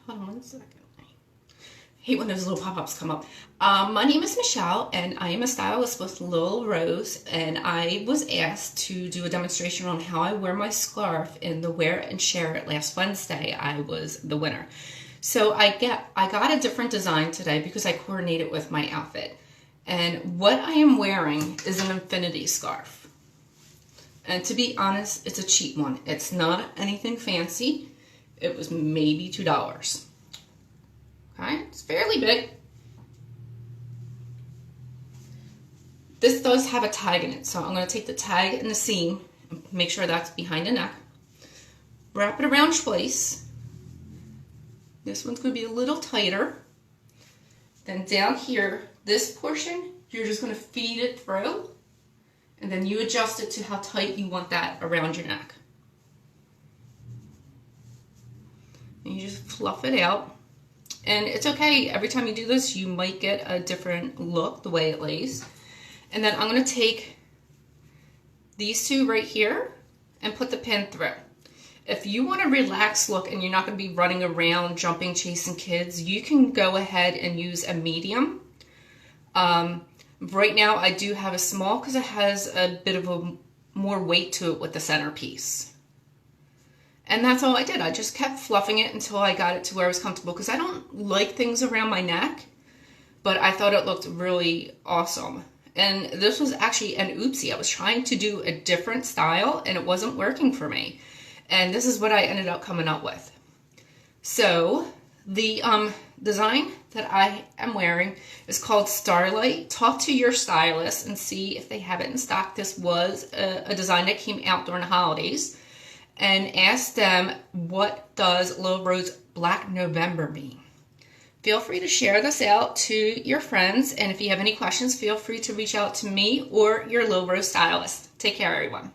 Hold on 1 second. I hate when those little pop-ups come up. My name is Michelle, and I am a stylist with Lil Rose, and I was asked to do a demonstration on how I wear my scarf in the Wear It and Share It last Wednesday. I was the winner. So I got a different design today because I coordinated with my outfit. And what I am wearing is an infinity scarf. And to be honest, it's a cheap one. It's not anything fancy. It was maybe $2. Okay, it's fairly big. This does have a tag in it, so I'm going to take the tag and the seam and make sure that's behind the neck. Wrap it around twice. This one's going to be a little tighter. Then down here, this portion, you're just going to feed it through, and then you adjust it to how tight you want that around your neck. And you just fluff it out. And it's okay, every time you do this, you might get a different look the way it lays. And then I'm going to take these two right here and put the pin through. If you want a relaxed look and you're not going to be running around, jumping, chasing kids, you can go ahead and use a medium. Right now I do have a small because it has a bit of a more weight to it with the centerpiece. And that's all I did. I just kept fluffing it until I got it to where I was comfortable, because I don't like things around my neck, but I thought it looked really awesome. And this was actually an oopsie. I was trying to do a different style and it wasn't working for me. And this is what I ended up coming up with. So the design that I am wearing is called Starlight. Talk to your stylist and see if they have it in stock. This was a design that came out during the holidays. And ask them, what does Lil Rose Black November mean? Feel free to share this out to your friends. And if you have any questions, feel free to reach out to me or your Lil Rose stylist. Take care, everyone.